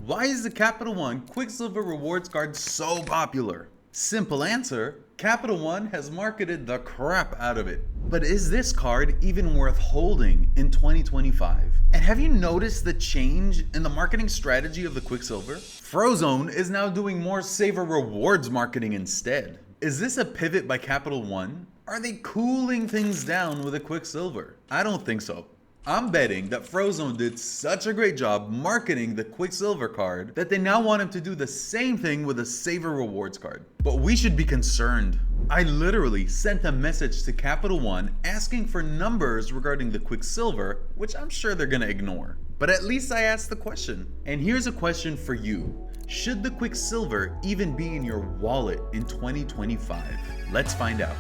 Why is the Capital One Quicksilver Rewards card so popular? Simple answer, Capital One has marketed the crap out of it. But is this card even worth holding in 2025? And have you noticed the change in the marketing strategy of the Quicksilver? Frozone is now doing more Savor Rewards marketing instead. Is this a pivot by Capital One? Are they cooling things down with a Quicksilver? I don't think so. I'm betting that Frozone did such a great job marketing the Quicksilver card that they now want him to do the same thing with a Savor Rewards card. But we should be concerned. I literally sent a message to Capital One asking for numbers regarding the Quicksilver, which I'm sure they're gonna ignore. But at least I asked the question. And here's a question for you. Should the Quicksilver even be in your wallet in 2025? Let's find out.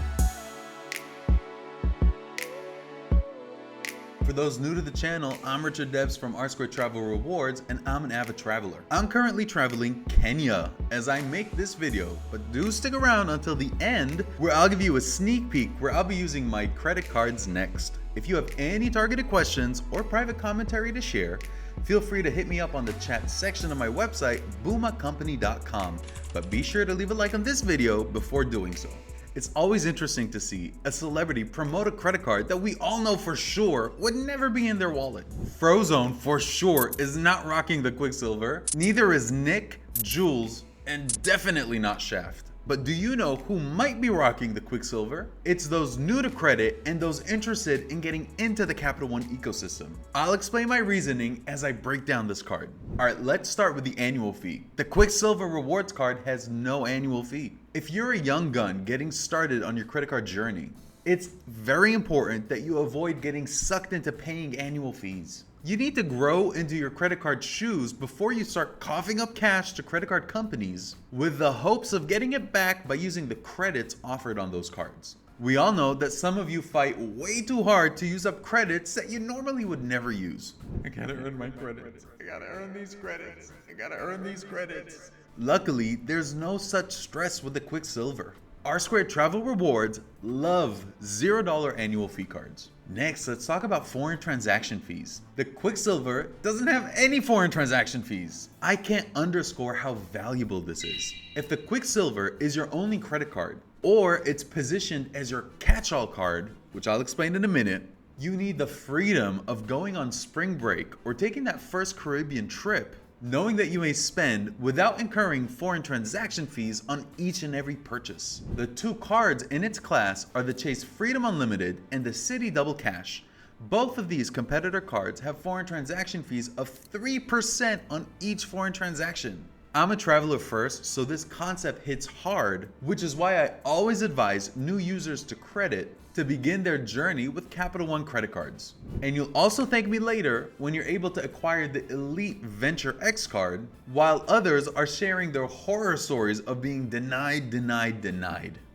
For those new to the channel, I'm Richard Debs from R2 Travel Rewards, and I'm an avid traveler. I'm currently traveling Kenya as I make this video, but do stick around until the end where I'll give you a sneak peek where I'll be using my credit cards next. If you have any targeted questions or private commentary to share, feel free to hit me up on the chat section of my website, boomacompany.com, but be sure to leave a like on this video before doing so. It's always interesting to see a celebrity promote a credit card that we all know for sure would never be in their wallet. Frozone for sure is not rocking the Quicksilver, neither is Nick, Jules, and definitely not Shaft. But do you know who might be rocking the Quicksilver? It's those new to credit and those interested in getting into the Capital One ecosystem. I'll explain my reasoning as I break down this card. Alright, let's start with the annual fee. The Quicksilver Rewards card has no annual fee. If you're a young gun getting started on your credit card journey, it's very important that you avoid getting sucked into paying annual fees. You need to grow into your credit card shoes before you start coughing up cash to credit card companies with the hopes of getting it back by using the credits offered on those cards. We all know that some of you fight way too hard to use up credits that you normally would never use. I gotta earn my credits. I gotta earn these credits. I gotta earn these credits. Luckily, there's no such stress with the Quicksilver. R2 Travel Rewards love $0 annual fee cards. Next, let's talk about foreign transaction fees. The Quicksilver doesn't have any foreign transaction fees. I can't underscore how valuable this is. If the Quicksilver is your only credit card, or it's positioned as your catch-all card, which I'll explain in a minute, you need the freedom of going on spring break or taking that first Caribbean trip, knowing that you may spend without incurring foreign transaction fees on each and every purchase. The two cards in its class are the Chase Freedom Unlimited and the City Double Cash. Both of these competitor cards have foreign transaction fees of 3% on each foreign transaction. I'm a traveler first, so this concept hits hard, which is why I always advise new users to credit to begin their journey with Capital One credit cards. And you'll also thank me later when you're able to acquire the Elite Venture X card, while others are sharing their horror stories of being denied.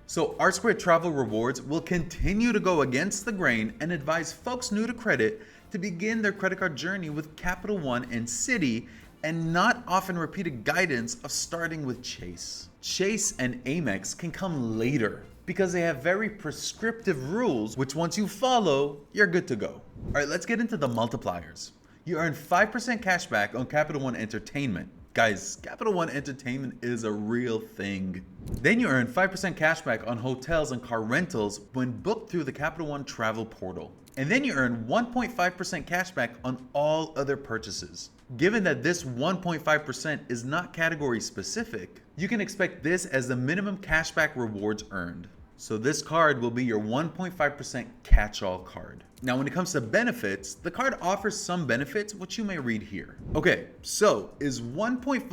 So R2 Travel Rewards will continue to go against the grain and advise folks new to credit to begin their credit card journey with Capital One and Citi, and not often repeated guidance of starting with Chase. Chase and Amex can come later because they have very prescriptive rules, which once you follow, you're good to go. All right, let's get into the multipliers. You earn 5% cash back on Capital One Entertainment. Guys, Capital One Entertainment is a real thing. Then you earn 5% cash back on hotels and car rentals when booked through the Capital One Travel Portal. And then you earn 1.5% cash back on all other purchases. Given that this 1.5% is not category specific, you can expect this as the minimum cashback rewards earned. So this card will be your 1.5% catch-all card. Now when it comes to benefits, the card offers some benefits which you may read here. Okay, so is 1.5%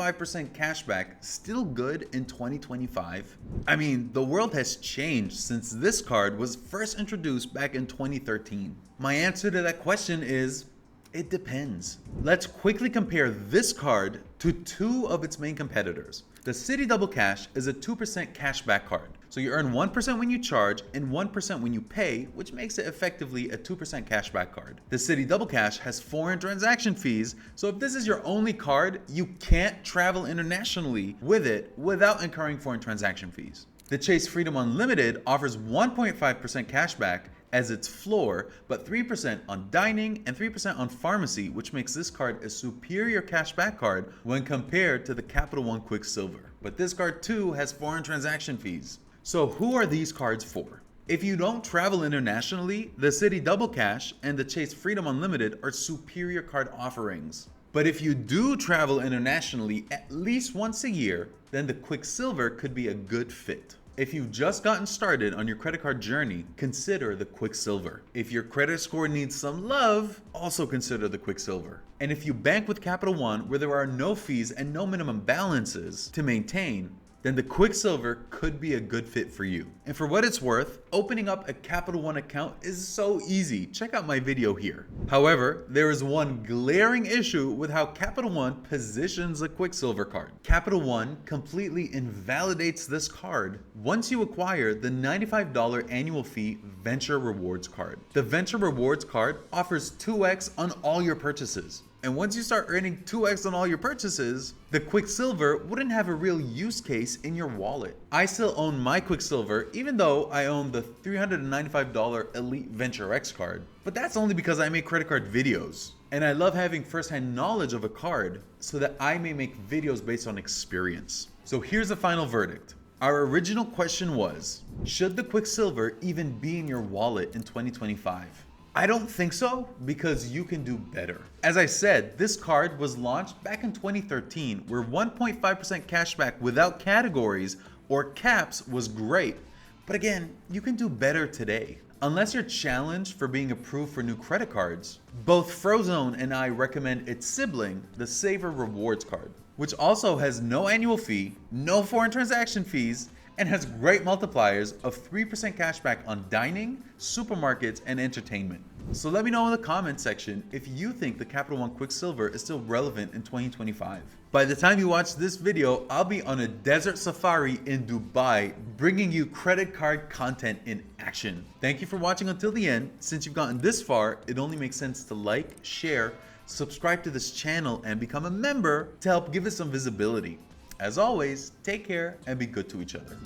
cashback still good in 2025? I mean, the world has changed since this card was first introduced back in 2013. My answer to that question is, it depends. Let's quickly compare this card to two of its main competitors. The Citi Double Cash is a 2% cashback card. So you earn 1% when you charge and 1% when you pay, which makes it effectively a 2% cashback card. The Citi Double Cash has foreign transaction fees, so if this is your only card, you can't travel internationally with it without incurring foreign transaction fees. The Chase Freedom Unlimited offers 1.5% cashback as its floor, but 3% on dining and 3% on pharmacy, which makes this card a superior cashback card when compared to the Capital One Quicksilver. But this card too has foreign transaction fees. So who are these cards for? If you don't travel internationally, the Citi Double Cash and the Chase Freedom Unlimited are superior card offerings. But if you do travel internationally at least once a year, then the Quicksilver could be a good fit. If you've just gotten started on your credit card journey, consider the Quicksilver. If your credit score needs some love, also consider the Quicksilver. And if you bank with Capital One, where there are no fees and no minimum balances to maintain, then the Quicksilver could be a good fit for you. And for what it's worth, opening up a Capital One account is so easy. Check out my video here. However, there is one glaring issue with how Capital One positions a Quicksilver card. Capital One completely invalidates this card once you acquire the $95 annual fee Venture Rewards card. The Venture Rewards card offers 2x on all your purchases. And once you start earning 2x on all your purchases, the Quicksilver wouldn't have a real use case in your wallet. I still own my Quicksilver, even though I own the $395 Elite Venture X card. But that's only because I make credit card videos. And I love having firsthand knowledge of a card so that I may make videos based on experience. So here's the final verdict. Our original question was, should the Quicksilver even be in your wallet in 2025? I don't think so, because you can do better. As I said, this card was launched back in 2013, where 1.5% cashback without categories or caps was great. But again, you can do better today. Unless you're challenged for being approved for new credit cards, both Frozone and I recommend its sibling, the Savor Rewards card, which also has no annual fee, no foreign transaction fees, and has great multipliers of 3% cashback on dining, supermarkets, and entertainment. So let me know in the comment section if you think the Capital One Quicksilver is still relevant in 2025. By the time you watch this video, I'll be on a desert safari in Dubai, bringing you credit card content in action. Thank you for watching until the end. Since you've gotten this far, it only makes sense to like, share, subscribe to this channel, and become a member to help give us some visibility. As always, take care and be good to each other.